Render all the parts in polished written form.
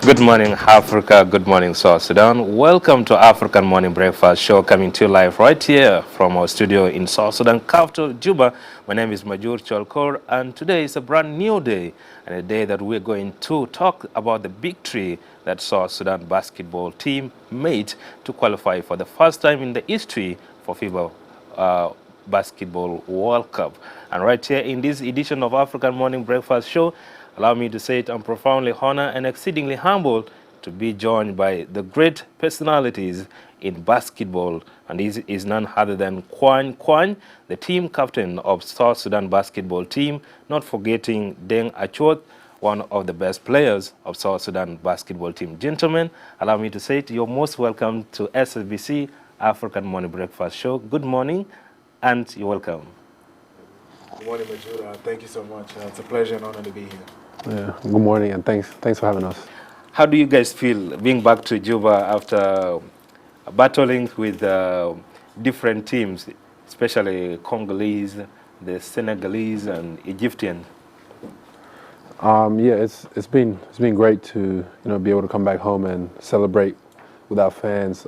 Good morning, Africa. Good morning, South Sudan. Welcome to African Morning Breakfast Show, coming to you live right here from our studio in South Sudan, capital Juba. My name is Majur Cholkor, and today is a brand new day, and a day that we're going to talk about the victory that South Sudan basketball team made to qualify for the first time in the history for FIBA Basketball World Cup. And right here in this edition of African Morning Breakfast Show, allow me to say it, I'm profoundly honored and exceedingly humbled to be joined by the great personalities in basketball. And this is none other than Kuany Kuany, the team captain of South Sudan basketball team, not forgetting Deng Acuoth, one of the best players of South Sudan basketball team. Gentlemen, allow me to say it, you're most welcome to SBC African Morning Breakfast Show. Good morning, and you're welcome. Good morning, Majura. Thank you so much. It's a pleasure and honor to be here. Yeah, good morning and thanks for having us. How do you guys feel being back to Juba after battling with different teams, especially Congolese, the Senegalese, and Egyptian? Yeah, it's been great to be able to come back home and celebrate with our fans.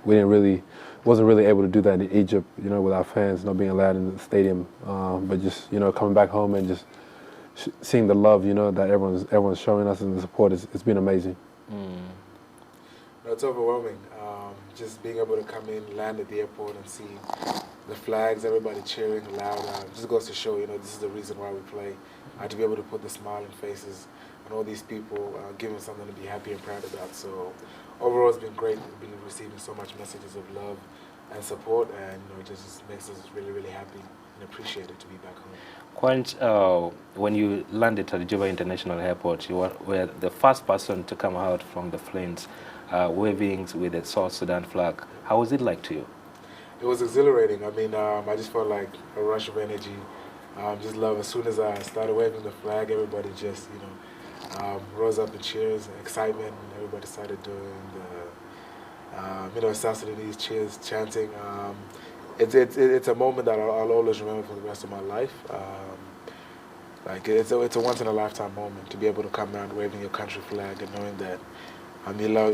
We wasn't really able to do that in Egypt, with our fans not being allowed in the stadium. But just coming back home and just seeing the love that everyone's showing us and the support, it's been amazing. No, it's overwhelming. Just being able to come in, land at the airport, and see the flags, everybody cheering loud. Just goes to show, this is the reason why we play. To be able to put the smile in faces and all these people, give them something to be happy and proud about. So overall, it's been great. We've been receiving so much messages of love and support, and it just makes us really, really happy and appreciated to be back home. When you landed at Juba International Airport, you were the first person to come out from the planes, waving with the South Sudan flag. How was it like to you? It was exhilarating. I mean, I just felt like a rush of energy. Just love. As soon as I started waving the flag, everybody just, rose up in cheers, excitement, and everybody started doing the, South Sudanese cheers, chanting. It's a moment that I'll always remember for the rest of my life. It's a once in a lifetime moment to be able to come down waving your country flag and knowing that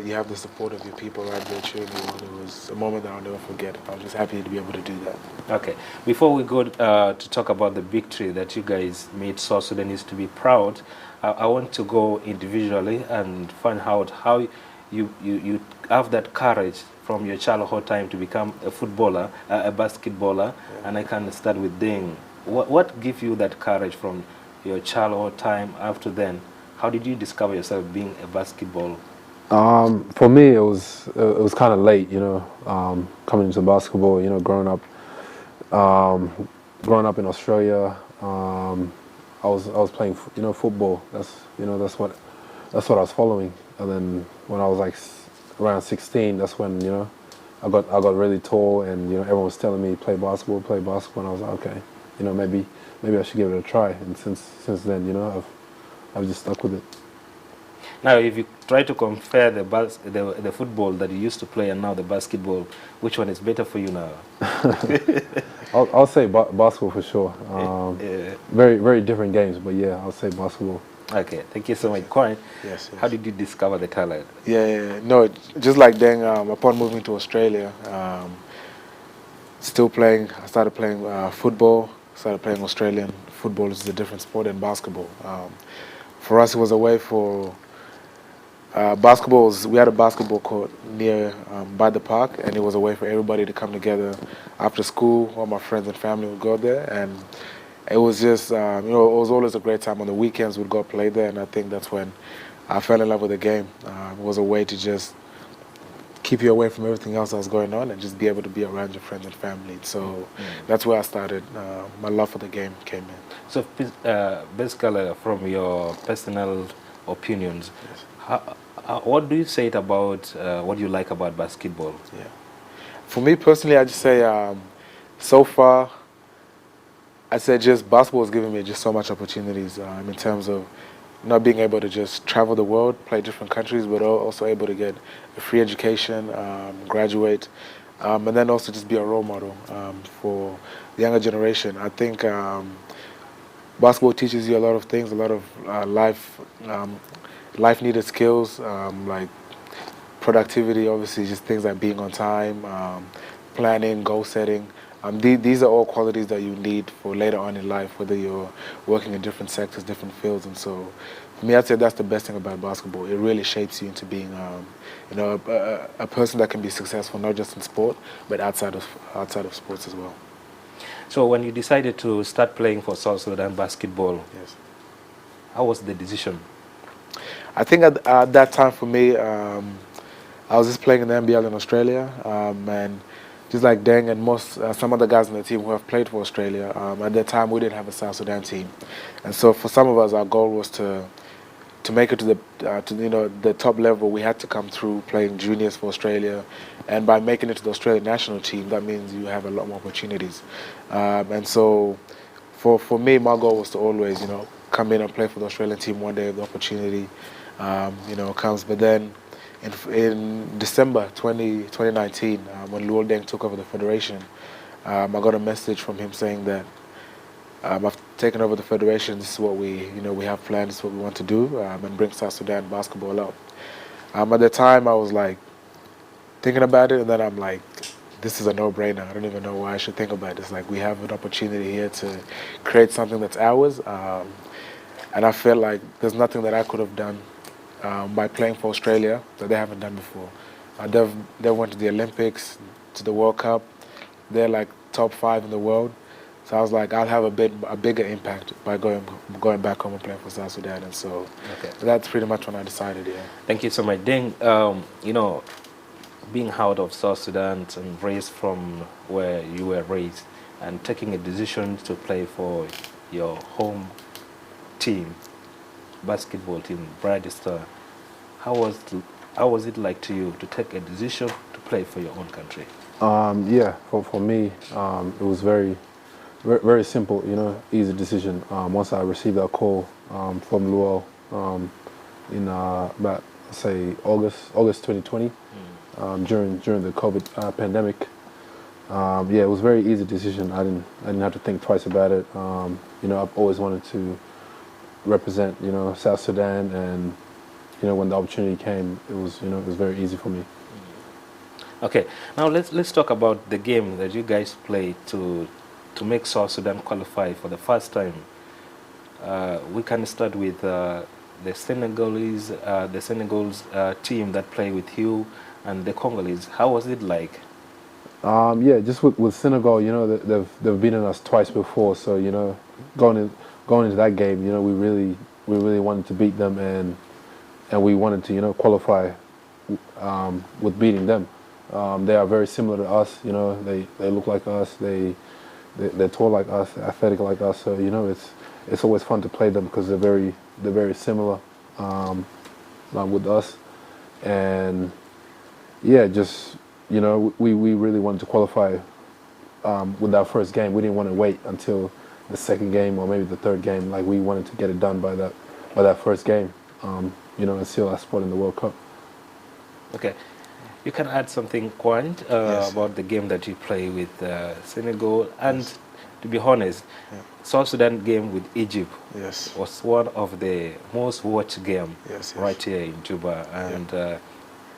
you have the support of your people right there cheering you on. It was a moment that I'll never forget. I was just happy to be able to do that. Okay. Before we go to talk about the victory that you guys made South Sudanese to be proud, I want to go individually and find out how you have that courage from your childhood time to become a footballer, a basketballer, yeah. And I can start with Deng. What gives you that courage from your childhood time after then? How did you discover yourself being a basketball? For me, it was kind of late, coming into basketball. Growing up in Australia, I was playing, football. That's what I was following. And then when I was like around 16, that's when I got really tall, and everyone was telling me play basketball, and I was like, okay, maybe I should give it a try. And since then, I've just stuck with it. Now, if you try to compare the football that you used to play and now the basketball, which one is better for you now? I'll say basketball for sure. Very, very different games, but yeah, I'll say basketball. Okay, thank you so much. Kuany, yes. How did you discover the talent? Yeah. No, just like Deng, upon moving to Australia, I started playing football, started playing Australian football. Is a different sport than basketball. For us, it was a way for basketball. We had a basketball court near by the park, and it was a way for everybody to come together after school. All my friends and family would go there, and it was just, it was always a great time. On the weekends, we'd go play there, and I think that's when I fell in love with the game. It was a way to just keep you away from everything else that was going on and just be able to be around your friends and family. So that's where I started. My love for the game came in. So basically, from your personal opinions, yes. What do you say about what you like about basketball? Yeah. For me personally, I just say so far, I said just basketball has given me just so much opportunities in terms of not being able to just travel the world, play different countries, but also able to get a free education, graduate, and then also just be a role model for the younger generation. I think basketball teaches you a lot of things, a lot of life needed skills, like productivity, obviously, just things like being on time, planning, goal setting. These are all qualities that you need for later on in life, whether you're working in different sectors, different fields. And so, for me, I'd say that's the best thing about basketball. It really shapes you into being, a person that can be successful not just in sport, but outside of sports as well. So when you decided to start playing for South Sudan basketball, Yes. how was the decision? I think at that time for me, I was just playing in the NBL in Australia, and just like Deng and most some other guys on the team who have played for Australia, at that time we didn't have a South Sudan team, and so for some of us, our goal was to make it to the top level. We had to come through playing juniors for Australia, and by making it to the Australian national team, that means you have a lot more opportunities, and so for me, my goal was to always come in and play for the Australian team one day if the opportunity comes. But then in December 2019, when Kuany Deng took over the federation, I got a message from him saying that I've taken over the federation. This is what we have planned. This is what we want to do, and bring South Sudan basketball up. At the time, I was like thinking about it, and then I'm like, this is a no-brainer. I don't even know why I should think about this. Like, we have an opportunity here to create something that's ours, and I felt like there's nothing that I could have done by playing for Australia that they haven't done before. They went to the Olympics, to the World Cup. They're like top 5 in the world. So I was like, I'll have a bigger impact by going back home and playing for South Sudan. And so that's pretty much when I decided. Yeah. Thank you so much, Deng. Being out of South Sudan and raised from where you were raised, and taking a decision to play for your home team, basketball team, Bright Star. How was it like to you to take a decision to play for your own country? Yeah, for me, it was very simple, easy decision. Once I received that call from Luo in about, say, August 2020, during the COVID pandemic, yeah, it was a very easy decision. I didn't have to think twice about it. I've always wanted to represent, South Sudan, and when the opportunity came, it was very easy for me. Okay, now let's talk about the game that you guys played to make South Sudan qualify for the first time. We can start with the Senegalese team that play with you, and the Congolese. How was it like? Yeah, just with Senegal, they've beaten us twice before, so going into that game, we really wanted to beat them, and we wanted to qualify with beating them. They are very similar to us, they look like us, they're tall like us, athletic like us, so it's always fun to play them because they're very similar with us, and yeah, just we really wanted to qualify with our first game. We didn't want to wait until the second game or maybe the third game. Like, we wanted to get it done by that first game, and seal our spot in the World Cup. Okay, you can add something, Kuany, Yes. about the game that you play with Senegal, and to be honest, South Sudan game with Egypt was one of the most watched game right here in Juba, and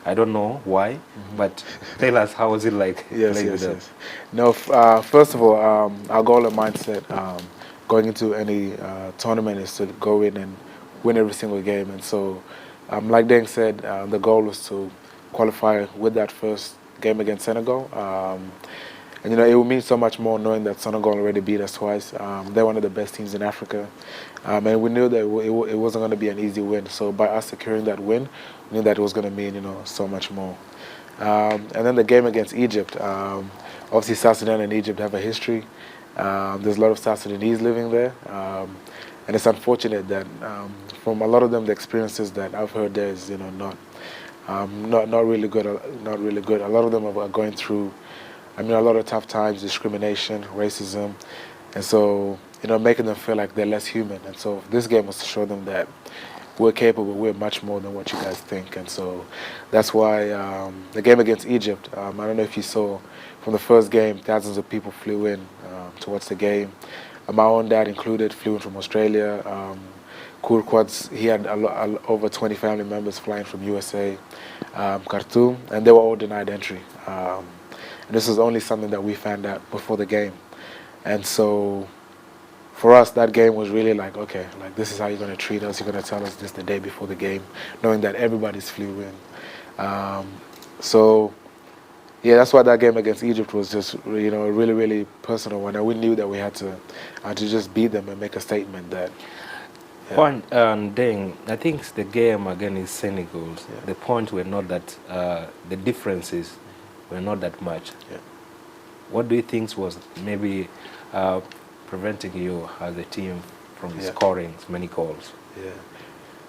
I don't know why, but tell us, how was it like playing with them? Yes. No, first of all, our goal and mindset going into any tournament is to go in and win every single game. And so, like Deng said, the goal was to qualify with that first game against Senegal. And it would mean so much more knowing that Senegal already beat us twice. They're one of the best teams in Africa. And we knew that it wasn't going to be an easy win. So by us securing that win, we knew that it was going to mean, so much more. And then the game against Egypt, obviously South Sudan and Egypt have a history. There's a lot of South Sudanese living there. And it's unfortunate that from a lot of them, the experiences that I've heard there is, not really good. Not really good. A lot of them are going through, a lot of tough times, discrimination, racism, and so making them feel like they're less human. And so this game was to show them that we're capable. We're much more than what you guys think. And so that's why the game against Egypt. I don't know if you saw from the first game, thousands of people flew in to watch the game. My own dad included, flew in from Australia. Kurquats, he had over 20 family members flying from USA, Khartoum, and they were all denied entry. And this was only something that we found out before the game. And so for us, that game was really like, okay, like this is how you're going to treat us. You're going to tell us this the day before the game, knowing that everybody's flew in. So yeah, that's why that game against Egypt was just, a really, really personal one. And we knew that we had to just beat them and make a statement that. Kuany Deng, I think the game against Senegal, the points were not that, the differences were not that much. Yeah. What do you think was maybe preventing you as a team from scoring many goals? Yeah.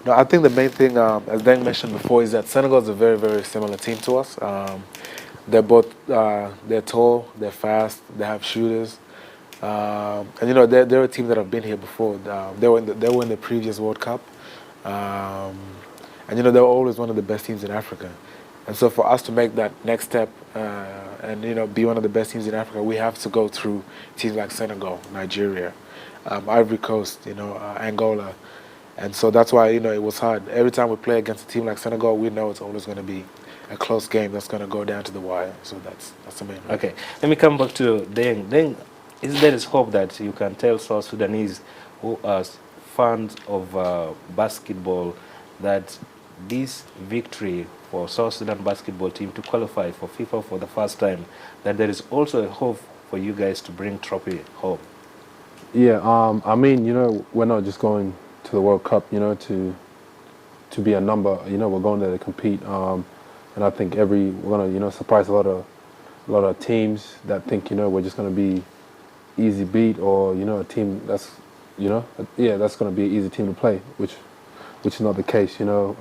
No, I think the main thing, as Deng mentioned before, is that Senegal is a very, very similar team to us. They're both, they're tall, they're fast, they have shooters. And they're a team that have been here before. They were in the previous World Cup, and they were always one of the best teams in Africa. And so for us to make that next step and be one of the best teams in Africa, we have to go through teams like Senegal, Nigeria, Ivory Coast, Angola, and so that's why it was hard. Every time we play against a team like Senegal, we know it's always going to be a close game that's going to go down to the wire. So that's the main reason. Okay, let me come back to Deng. Deng, there is hope that you can tell South Sudanese who are fans of basketball that this victory for South Sudan basketball team to qualify for FIBA for the first time, that there is also a hope for you guys to bring trophy home? Yeah, I mean, we're not just going to the World Cup, to be a number. We're going there to compete, and I think we're gonna, surprise a lot of teams that think, we're just gonna be easy beat, or a team that's, that's gonna be an easy team to play, which is not the case. We're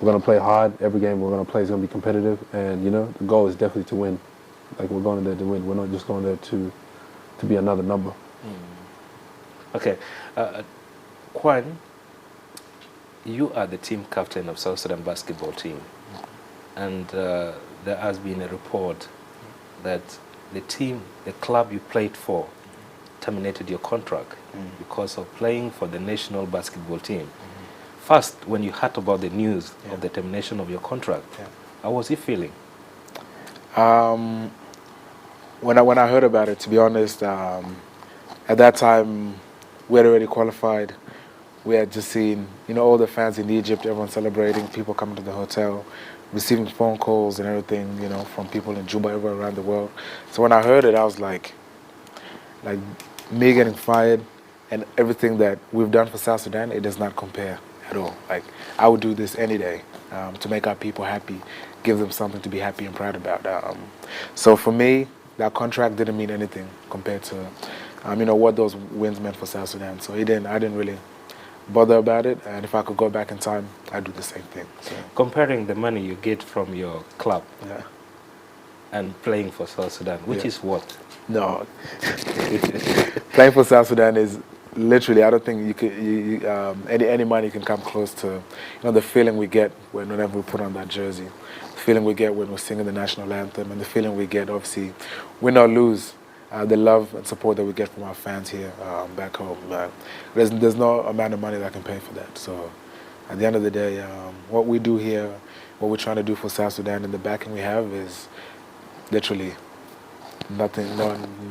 gonna play hard. Every game we're gonna play is gonna be competitive, and the goal is definitely to win. Like, we're going there to win. We're not just going there to be another number. Okay, Kuany, you are the team captain of South Sudan basketball team, and there has been a report that the club you played for, terminated your contract because of playing for the national basketball team. First, when you heard about the news of the termination of your contract, how was you feeling? When I heard about it, to be honest, at that time we had already qualified. We had just seen, all the fans in Egypt, everyone celebrating, people coming to the hotel, receiving phone calls and everything, from people in Juba, everywhere around the world. So when I heard it, I was like me getting fired and everything that we've done for South Sudan, it does not compare at all. Like, I would do this any day to make our people happy, give them something to be happy and proud about. So for me, that contract didn't mean anything compared to, what those wins meant for South Sudan. So I didn't really bother about it, and if I could go back in time, I'd do the same thing. So. Comparing the money you get from your club and playing for South Sudan, which is what? No. Playing for South Sudan is literally, I don't think you could, any money can come close to, the feeling we get whenever we put on that jersey, the feeling we get when we're singing the national anthem, and the feeling we get, obviously, win or lose, the love and support that we get from our fans here back home. There's no amount of money that can pay for that. So at the end of the day, what we do here, what we're trying to do for South Sudan, and the backing we have is literally nothing,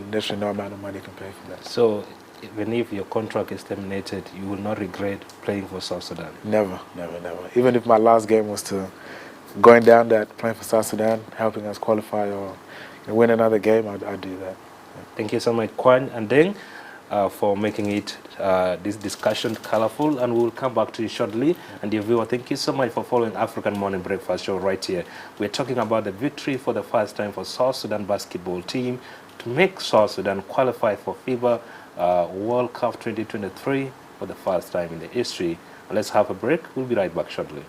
literally no amount of money can pay for that. So even if your contract is terminated, you will not regret playing for South Sudan? Never, never, never. Even if my last game was to going down that, playing for South Sudan, helping us qualify or win another game, I'd do that. Thank you so much, Kuany Deng, for making it this discussion colorful, and we will come back to you shortly. And dear viewer, thank you so much for following African Morning Breakfast Show right here. We're talking about the victory for the first time for South Sudan basketball team to make South Sudan qualify for FIBA World Cup 2023 for the first time in the history. Let's have a break. We'll be right back shortly.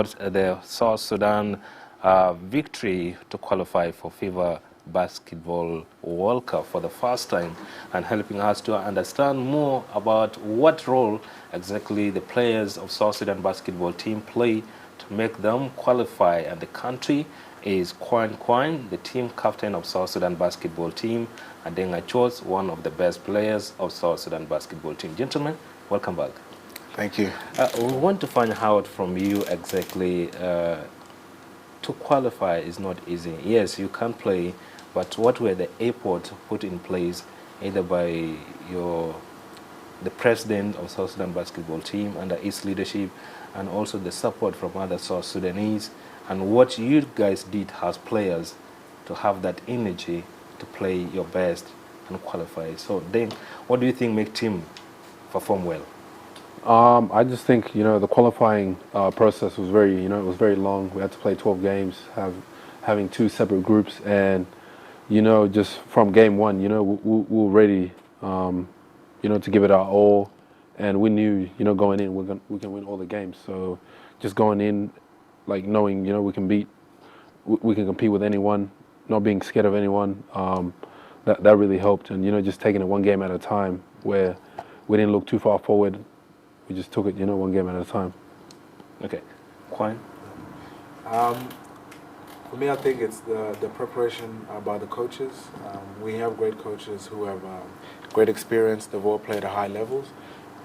the South Sudan victory to qualify for FIBA Basketball World Cup for the first time, and helping us to understand more about what role exactly the players of South Sudan basketball team play to make them qualify. And the country is Kuany Kuany, the team captain of South Sudan basketball team, and Deng Acuoth, one of the best players of South Sudan basketball team. Gentlemen, welcome back. Thank you. We want to find out from you exactly, to qualify is not easy. Yes, you can play, but what were the efforts put in place either by the president of South Sudan basketball team under its leadership, and also the support from other South Sudanese, and what you guys did as players to have that energy to play your best and qualify? So then, what do you think make team perform well? I just think, the qualifying process was very, it was very long. We had to play 12 games, having 2 separate groups, and, just from game 1, we were ready, to give it our all, and we knew, going in, we can win all the games. So just going in, like knowing, we can compete with anyone, not being scared of anyone, that really helped, and, just taking it one game at a time, where we didn't look too far forward. We just took it, one game at a time. Okay. Kuany? For me, I think it's the preparation by the coaches. We have great coaches who have great experience. They've all played at high levels.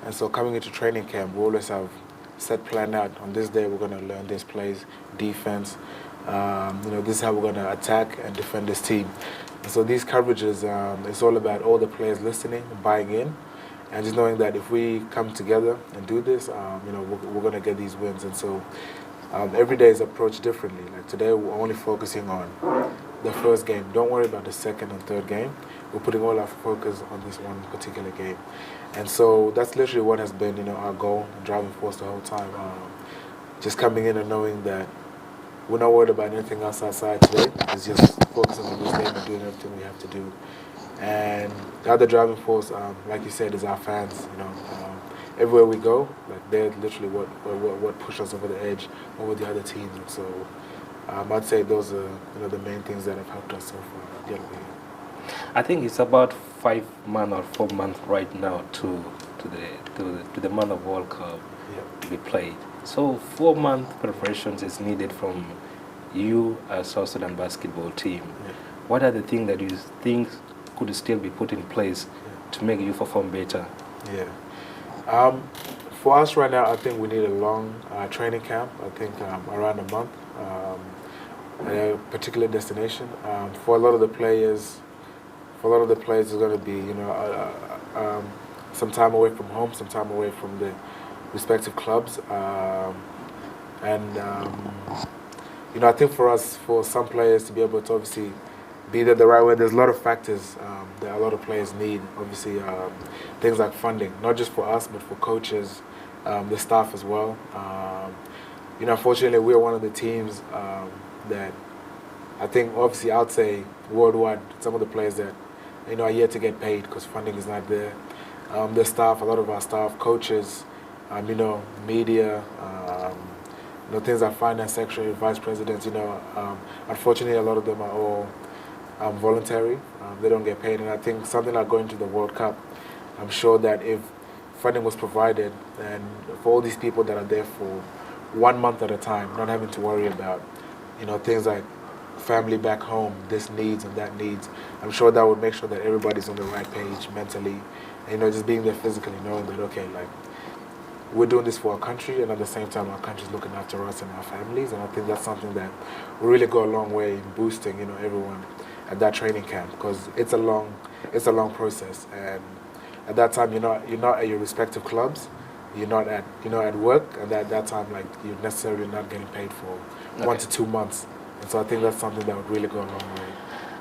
And so coming into training camp, we always have set plan out. On this day, we're going to learn this plays, defense. This is how we're going to attack and defend this team. And so these coverages, it's all about all the players listening, buying in, and just knowing that if we come together and do this, we're going to get these wins. And so every day is approached differently. Like today, we're only focusing on the first game. Don't worry about the second and third game. We're putting all our focus on this one particular game. And so that's literally what has been, our goal, driving force the whole time. Just coming in and knowing that we're not worried about anything else outside today. It's just focusing on this game and doing everything we have to do. And the other driving force, like you said, is our fans. Everywhere we go, like they're literally what push us over the edge over the other teams. And so I'd say those are the main things that have helped us so far. I think it's about 5 months or 4 months right now to the month of World Cup to be played. So 4 month preparations is needed from you as South Sudan basketball team. Yeah. What are the things that you think could still be put in place to make you perform better? Yeah. For us right now, I think we need a long training camp. I think around a month at a particular destination. For a lot of the players, it's going to be some time away from home, some time away from the respective clubs, I think for us, for some players to be able to obviously be there the right way, there's a lot of factors that a lot of players need. Obviously, things like funding, not just for us, but for coaches, the staff as well. Unfortunately, we're one of the teams that I think, obviously, I'd say worldwide, some of the players that are yet to get paid because funding is not there. The staff, a lot of our staff, coaches, media, things like finance secretary, vice presidents, unfortunately, a lot of them are all voluntary. They don't get paid, and I think something like going to the World Cup, I'm sure that if funding was provided, and for all these people that are there for 1 month at a time, not having to worry about, things like family back home, this needs and that needs, I'm sure that would make sure that everybody's on the right page mentally, and, just being there physically, knowing that, okay, like, we're doing this for our country, and at the same time, our country's looking after us and our families, and I think that's something that will really go a long way in boosting, everyone at that training camp, because it's a long process, and at that time, you're not at your respective clubs, you're not at work, and at that time, like, you're necessarily not getting paid for 1 to 2 months, and so I think that's something that would really go a long way.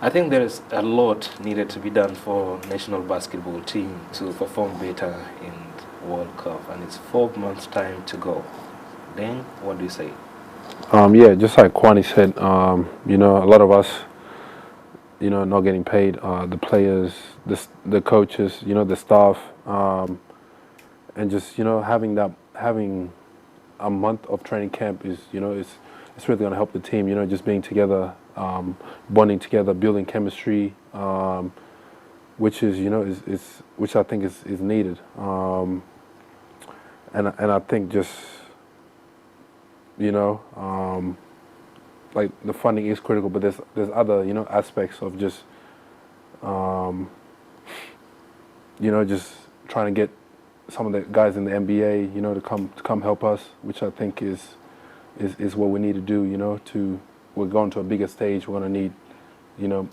I think there is a lot needed to be done for national basketball team to perform better in World Cup, and it's 4 months time to go. Then, what do you say? Yeah, just like Kuany said, a lot of us, not getting paid, the players, the coaches, the staff, and just, having a month of training camp is, it's really going to help the team. Just being together, bonding together, building chemistry, which is, is which I think is needed. And I think just, like the funding is critical, but there's other aspects of just just trying to get some of the guys in the NBA to come help us, which I think is what we need to do. We're going to a bigger stage. We're going to need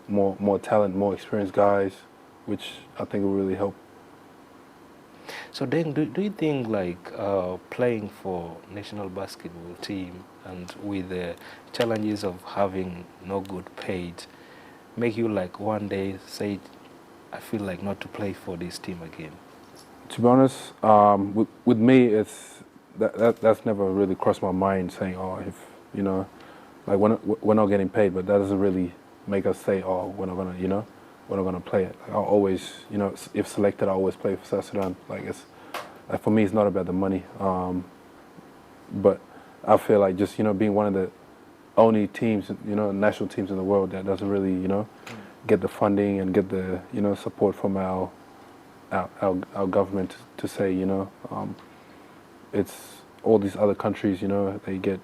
more talent, more experienced guys, which I think will really help. So then, do you think like playing for national basketball team and with the challenges of having no good paid make you like one day say, I feel like not to play for this team again? To be honest, with me, it's that's never really crossed my mind saying, oh, if like we're not getting paid, but that doesn't really make us say, oh, we're not gonna we're not gonna play it. Like, I'll always if selected, I always play for South Sudan. Like for me, it's not about the money, but I feel like just being one of the only teams, national teams in the world that doesn't really get the funding and get the support from our government to say it's all these other countries they get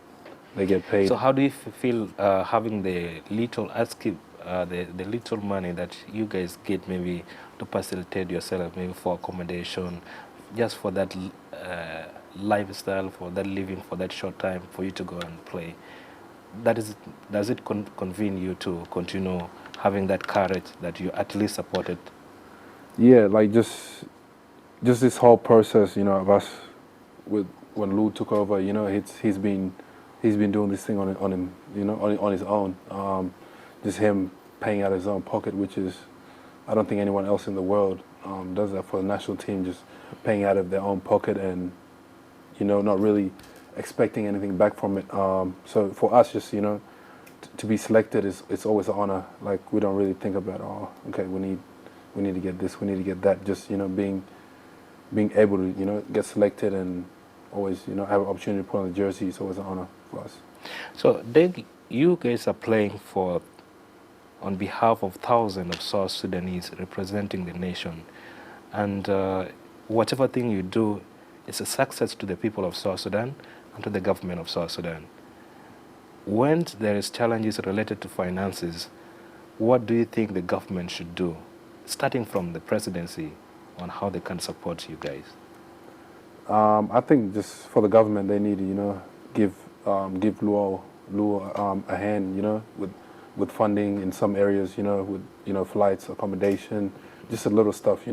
paid. So how do you feel having the little the little money that you guys get maybe to facilitate yourself, maybe for accommodation, just for that lifestyle, for that living, for that short time for you to go and play? Does it convene you to continue having that courage that you at least supported? Yeah, like just this whole process, of us when Lou took over, he's been doing this thing on him, on his own. Just him paying out of his own pocket, which is, I don't think anyone else in the world does that for the national team, just paying out of their own pocket and, not really expecting anything back from it. So for us, just, to be selected it's always an honor. Like we don't really think about, oh, okay, we need to get this, we need to get that. Just, being able to, get selected and always, have an opportunity to put on the jersey is always an honor for us. So then you guys are playing on behalf of thousands of South Sudanese representing the nation. And whatever thing you do, it's a success to the people of South Sudan and to the government of South Sudan. When there is challenges related to finances, what do you think the government should do, starting from the presidency, on how they can support you guys? I think just for the government, they need to, give Luo a hand, with funding in some areas, with flights, accommodation, just a little stuff,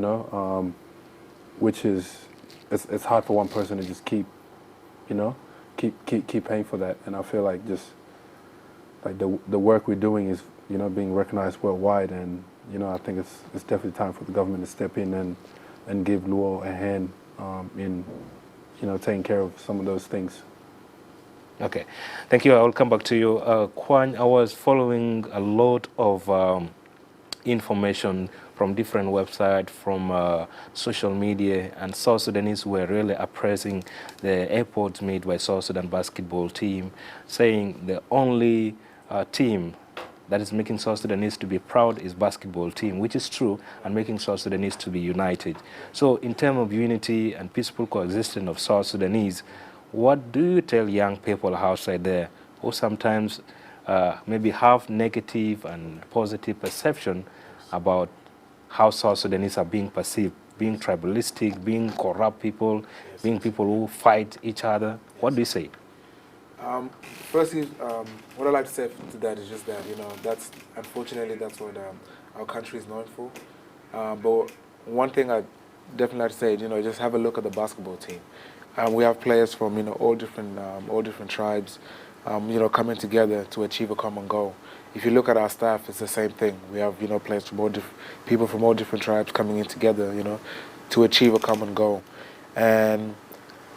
which is it's hard for one person to just keep paying for that. And I feel like just like the work we're doing is being recognized worldwide, and I think it's definitely time for the government to step in and give Luo a hand in taking care of some of those things. Okay, thank you. I will come back to you. Kuany, I was following a lot of information from different websites, from social media, and South Sudanese were really appraising the efforts made by South Sudan basketball team, saying the only team that is making South Sudanese to be proud is basketball team, which is true, and making South Sudanese to be united. So in terms of unity and peaceful coexistence of South Sudanese, what do you tell young people outside there who sometimes maybe have negative and positive perception about how South Sudanese are being perceived, being tribalistic, being corrupt people, being people who fight each other? What do you say? Firstly, what I like to say to that is just that, that's unfortunately that's what our country is known for. But one thing I definitely like to say, just have a look at the basketball team. We have players from all different tribes, coming together to achieve a common goal. If you look at our staff, it's the same thing. We have players from people from all different tribes coming in together, to achieve a common goal. And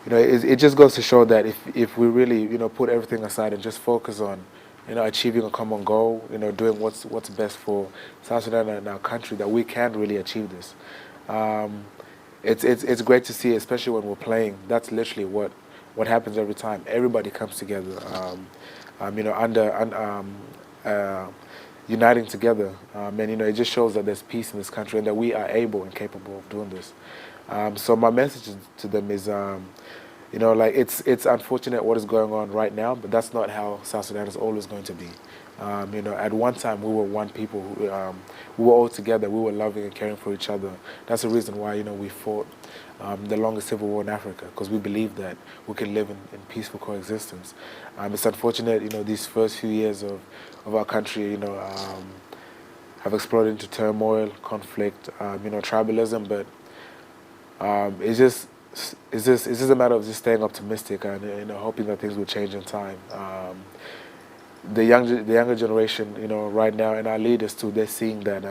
it just goes to show that if we really put everything aside and just focus on achieving a common goal, doing what's best for South Sudan and our country, that we can really achieve this. It's great to see, especially when we're playing. That's literally what what happens every time. Everybody comes together, uniting together, and it just shows that there's peace in this country and that we are able and capable of doing this. So my message to them is, like it's unfortunate what is going on right now, but that's not how South Sudan is always going to be. At one time we were one people. We were all together. We were loving and caring for each other. That's the reason why we fought the longest civil war in Africa, because we believe that we can live in peaceful coexistence. It's unfortunate, these first few years of our country, have exploded into turmoil, conflict, tribalism, but it's just a matter of just staying optimistic and hoping that things will change in time. The younger generation, right now, and our leaders too, they're seeing that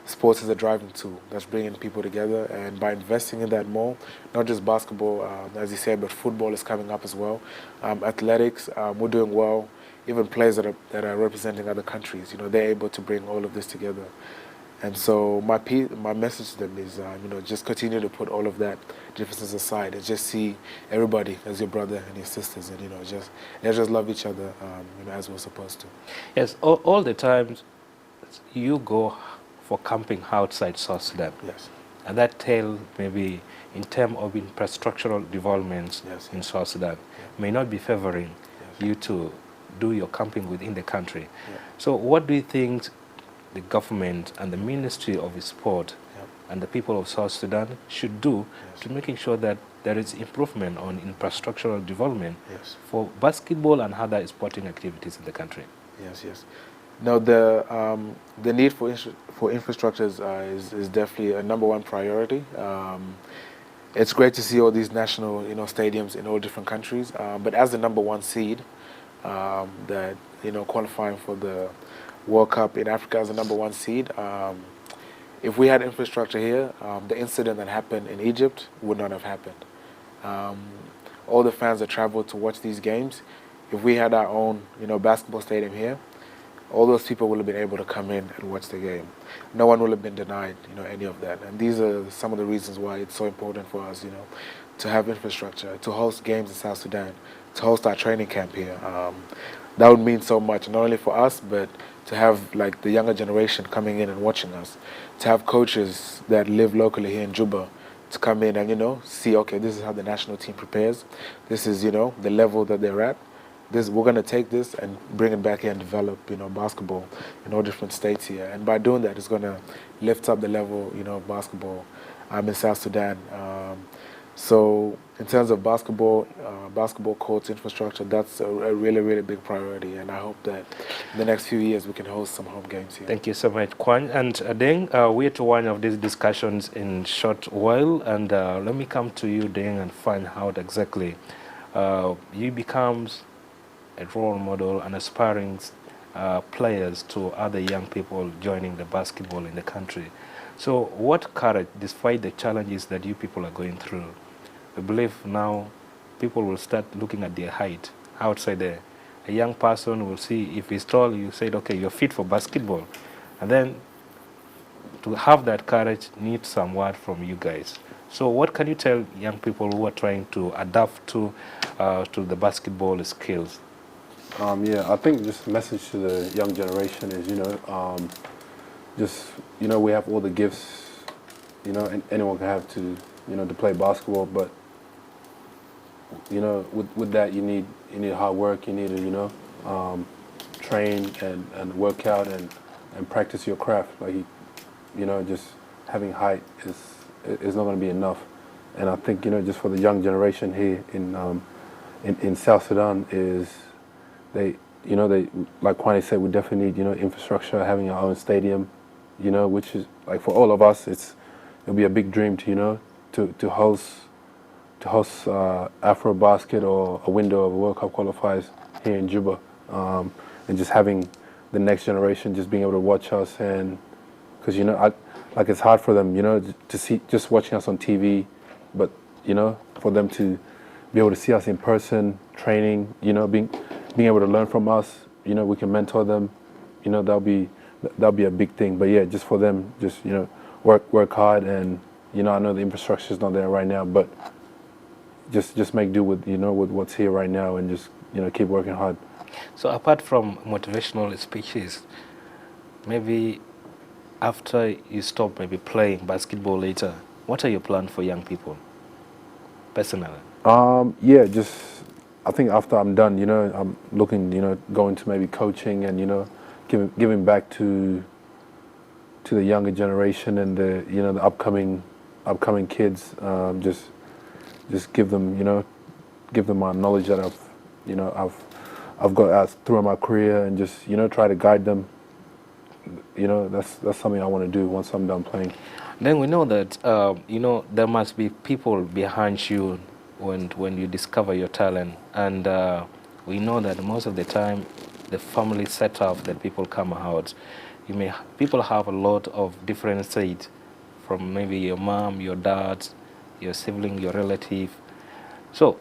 sports is a driving tool that's bringing people together, and by investing in that more, not just basketball, as you said, but football is coming up as well. Athletics, we're doing well. Even players that are representing other countries, they're able to bring all of this together. And so my message to them is, just continue to put all of that differences aside and just see everybody as your brother and your sisters, and just love each other, as we're supposed to. Yes, all the times you go for camping outside South Sudan. Yes. And that tale maybe in terms of infrastructural developments in South Sudan may not be favoring you to do your camping within the country. Yeah. So what do you think the government and the Ministry of Sport and the people of South Sudan should do to making sure that there is improvement on infrastructural development for basketball and other sporting activities in the country? Yes. No, the need for infrastructures is definitely a #1 priority. It's great to see all these national stadiums in all different countries, but as the #1 seed, that qualifying for the World Cup in Africa as the #1 seed, if we had infrastructure here, the incident that happened in Egypt would not have happened. All the fans that traveled to watch these games, if we had our own basketball stadium here, all those people would have been able to come in and watch the game. No one would have been denied any of that. And these are some of the reasons why it's so important for us to have infrastructure, to host games in South Sudan, to host our training camp here. That would mean so much, not only for us, but to have like the younger generation coming in and watching us, to have coaches that live locally here in Juba to come in and see, okay, this is how the national team prepares. This is the level that they're at. We're going to take this and bring it back here and develop basketball in all different states here. And by doing that, it's going to lift up the level of basketball in South Sudan. So in terms of basketball courts, infrastructure, that's a really, really big priority. And I hope that in the next few years we can host some home games here. Thank you so much, Kuany. And Deng, we're to one of these discussions in short while. And let me come to you, Deng, and find out exactly you becomes a role model and aspiring players to other young people joining the basketball in the country. So what courage, despite the challenges that you people are going through, I believe now people will start looking at their height outside there. A young person will see if he's tall, you said, okay, you're fit for basketball. And then to have that courage needs some word from you guys. So what can you tell young people who are trying to adapt to the basketball skills? I think just a message to the young generation is, we have all the gifts, and anyone can have to play basketball, but, with that you need hard work, you need to, train and work out and practice your craft. Like, just having height is not going to be enough. And I think, just for the young generation here in South Sudan is, they like Kuany said, we definitely need infrastructure, having our own stadium, which is like for all of us, it'll be a big dream to host Afro Basket or a window of World Cup qualifiers here in Juba, and just having the next generation just being able to watch us, and because like it's hard for them to see just watching us on TV, but for them to be able to see us in person, training, being able to learn from us, we can mentor them, that'll be a big thing. But yeah, just for them, just work hard, and I know the infrastructure is not there right now, but just make do with with what's here right now, and just keep working hard. So apart from motivational speeches, maybe after you stop maybe playing basketball later, what are your plans for young people, personally? Yeah, just I think after I'm done, I'm looking, going to maybe coaching and giving back to the younger generation and the upcoming kids. Just give them my knowledge that I've got out throughout my career, and just try to guide them. That's something I want to do once I'm done playing. Then we know that there must be people behind you when you discover your talent, and we know that most of the time the family setup that people come out, people have a lot of different traits, from maybe your mom, your dad, your sibling, your relative. So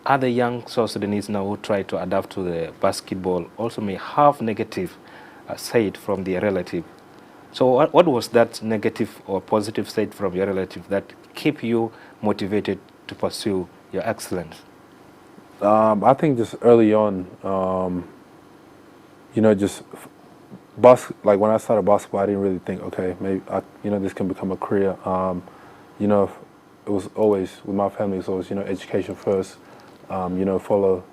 other young South Sudanese now who try to adapt to the basketball also may have negative side from their relative. So what was that negative or positive side from your relative that keep you motivated to pursue your excellence? I think just early on, just like when I started basketball, I didn't really think, okay, maybe this can become a career. It was always with my family. It's always education first. Follow,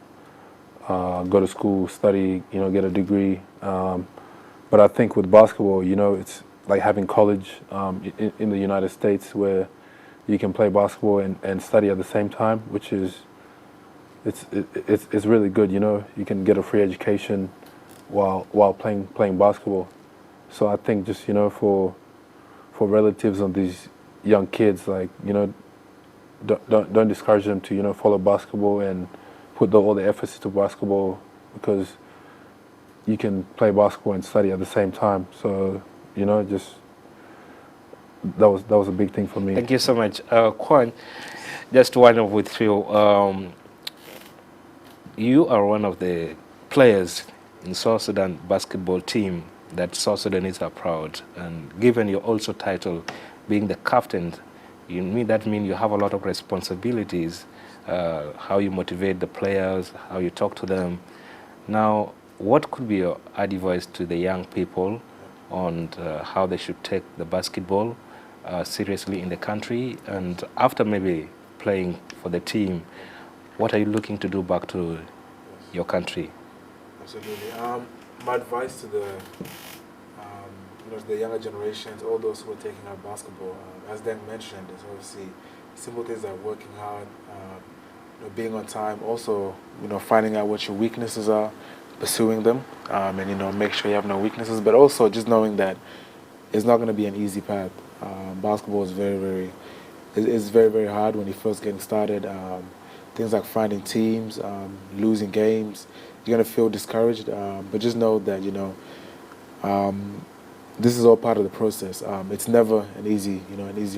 go to school, study, get a degree. But I think with basketball, it's like having college in the United States, where you can play basketball and study at the same time, which is it's really good. You can get a free education while playing basketball. So I think just for relatives of these young kids, like don't discourage them to follow basketball and put all the efforts into basketball, because you can play basketball and study at the same time. So just that was a big thing for me. Thank you so much, Kuany. Just to wind up with you, you are one of the players in South Sudan basketball team that South Sudanese are proud, and given your also title being the captain, that means you have a lot of responsibilities, how you motivate the players, how you talk to them. Now, what could be your advice to the young people on how they should take the basketball seriously in the country, and after maybe playing for the team, what are you looking to do back to your country? Absolutely. My advice to the younger generations, all those who are taking up basketball, as Deng mentioned, is obviously simple things like working hard, being on time, also finding out what your weaknesses are, pursuing them, and make sure you have no weaknesses, but also just knowing that it's not going to be an easy path. Basketball is very, very hard when you're first getting started. Things like finding teams, losing games, you're going to feel discouraged, but just know that this is all part of the process. It's never an easy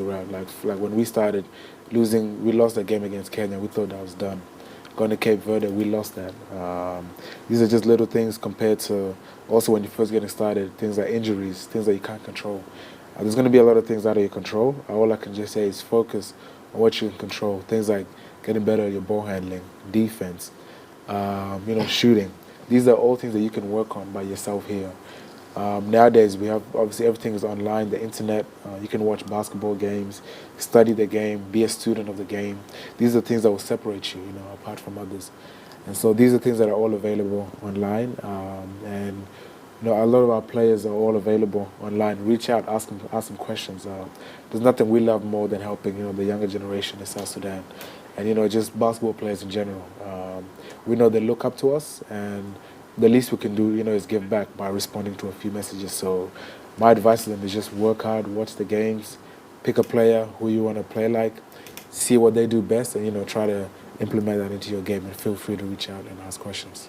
route. Like when we started losing, we lost that game against Kenya. We thought that was done. Going to Cape Verde, we lost that. These are just little things compared to also when you're first getting started, things like injuries, things that you can't control. There's going to be a lot of things out of your control. All I can just say is focus on what you can control. Things like getting better at your ball handling, defense, shooting. These are all things that you can work on by yourself here. Nowadays, we have, obviously, everything is online, the internet. You can watch basketball games, study the game, be a student of the game. These are things that will separate you, apart from others. And so these are things that are all available online. And a lot of our players are all available online. Reach out, ask them questions. There's nothing we love more than helping, the younger generation in South Sudan, and just basketball players in general. We know they look up to us, and the least we can do, is give back by responding to a few messages. So my advice to them is just work hard, watch the games, pick a player who you want to play like, see what they do best, and try to implement that into your game. And feel free to reach out and ask questions.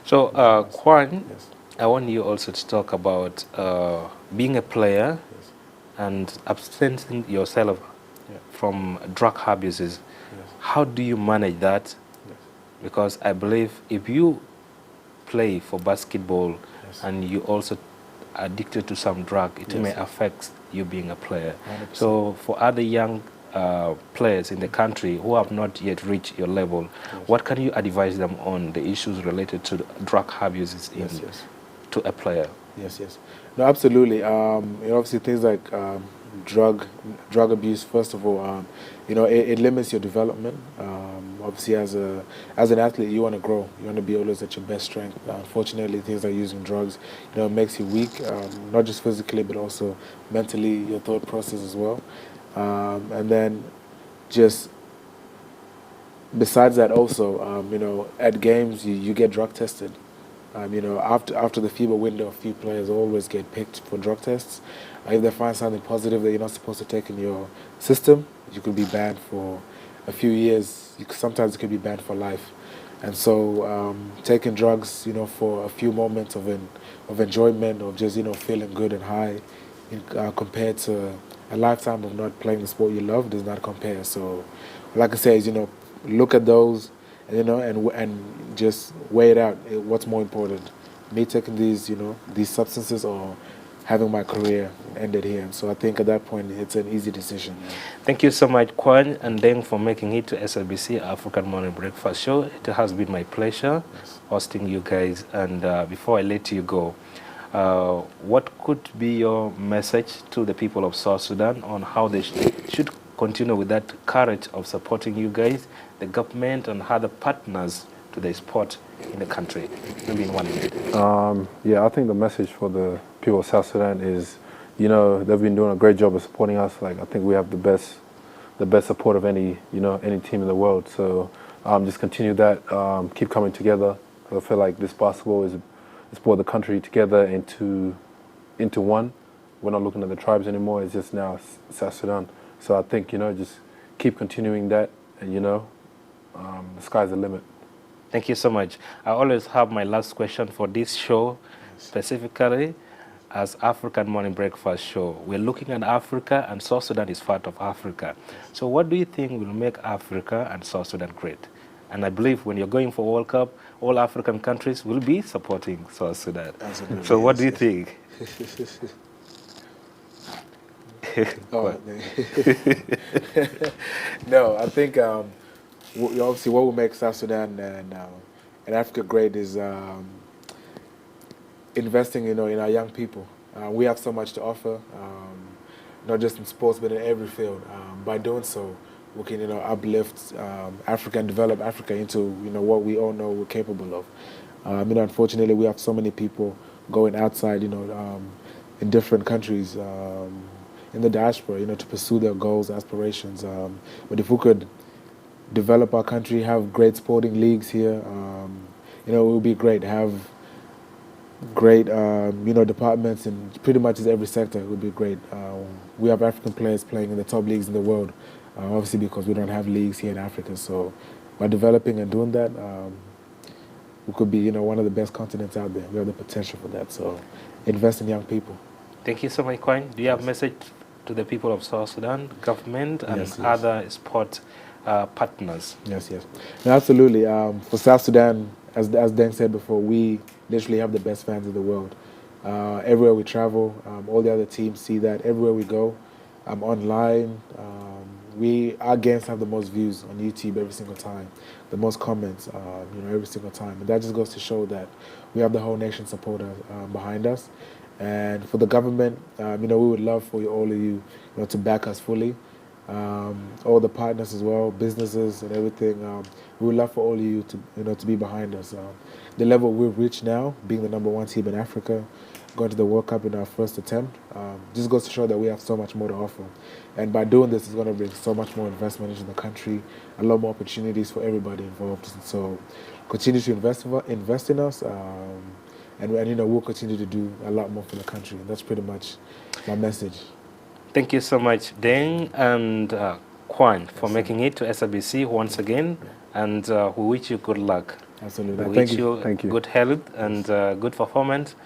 So, Kuany, Yes. I want you also to talk about being a player, Yes. and abstaining yourself from drug abuses. Yes. How do you manage that? Yes. Because I believe if you play for basketball Yes. and you also addicted to some drug, it Yes. may affect you being a player. 100%. So for other young players in the country who have not yet reached your level. Yes. What can you advise them on the issues related to drug abuses to a player? Yes, yes. No, absolutely. Obviously, things like drug abuse. First of all, it limits your development. Obviously, as an athlete, you want to grow. You want to be always at your best strength. Unfortunately, things like using drugs, it makes you weak, not just physically, but also mentally, your thought process as well. And then, just besides that, also, at games, you get drug tested. After the FIBA window, a few players always get picked for drug tests. If they find something positive that you're not supposed to take in your system, you could be banned for a few years. Sometimes it could be banned for life. And so taking drugs, for a few moments of enjoyment, of just, feeling good and high, compared to a lifetime of not playing the sport you love, does not compare. So, like I say, is, look at those, and just weigh it out. What's more important, me taking these substances, or having my career ended here? So I think at that point it's an easy decision. Thank you so much, Kuany and Deng, for making it to SLBC African Morning Breakfast Show. It has been my pleasure hosting you guys. And before I let you go, what could be your message to the people of South Sudan on how they should continue with that courage of supporting you guys, the government, and other partners to the sport in the country? Maybe in 1 minute. Yeah, I think the message for the people of South Sudan is, they've been doing a great job of supporting us. Like, I think we have the best support of any team in the world. So just continue that, keep coming together. I feel like this basketball is brought the country together into one. We're not looking at the tribes anymore. It's just now South Sudan. So I think, just keep continuing that, and, the sky's the limit. Thank you so much. I always have my last question for this show, specifically as African Morning Breakfast Show. We're looking at Africa, and South Sudan is part of Africa. So what do you think will make Africa and South Sudan great? And I believe when you're going for World Cup, all African countries will be supporting South Sudan. Absolutely. So what do you think? No, I think obviously what will make South Sudan and Africa great is investing, in our young people. We have so much to offer, not just in sports, but in every field. By doing so, we can, uplift Africa and develop Africa into, what we all know we're capable of. Unfortunately, we have so many people going outside, in different countries, in the diaspora, to pursue their goals, aspirations. But if we could develop our country, have great sporting leagues here, it would be great. Have great, departments in pretty much every sector. It would be great. We have African players playing in the top leagues in the world, obviously because we don't have leagues here in Africa. So by developing and doing that, we could be, one of the best continents out there. We have the potential for that. So invest in young people. Thank you so much, Kuany. Do you have a message to the people of South Sudan, government, and other sport partners? Yes. No, absolutely. For South Sudan, as Deng said before, we literally have the best fans in the world. Everywhere we travel, all the other teams see that. Everywhere we go, online, our games have the most views on YouTube every single time, the most comments, every single time. And that just goes to show that we have the whole nation supporter behind us. And for the government, we would love for all of you, to back us fully. All the partners as well, businesses and everything. We would love for all of you to be behind us. The level we've reached now, being the #1 team in Africa, going to the World Cup in our first attempt, just goes to show that we have so much more to offer. And by doing this, it's going to bring so much more investment into the country, a lot more opportunities for everybody involved. So continue to invest in us. And we'll continue to do a lot more for the country. And that's pretty much my message. Thank you so much, Deng and Kuany, for making it to SLBC once again. And we wish you good luck. Absolutely. We wish you good health and good performance.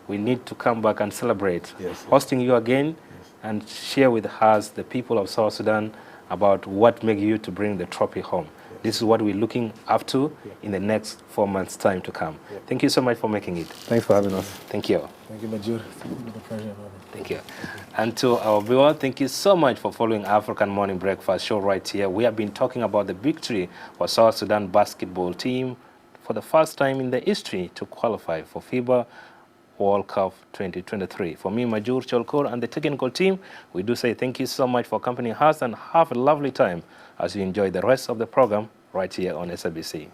We need to come back and celebrate hosting you again and share with us, the people of South Sudan, about what made you to bring the trophy home. This is what we're looking up to in the next 4 months' time to come. Thank you so much for making it. Thanks for having us. Thank you. Thank you, Majur. It's been a pleasure. Thank you. And to our viewer, thank you so much for following African Morning Breakfast show right here. We have been talking about the victory for South Sudan basketball team for the first time in the history to qualify for FIBA World Cup 2023. For me, Majur Cholkor, and the technical team, we do say thank you so much for accompanying us and have a lovely time as you enjoy the rest of the program right here on SABC.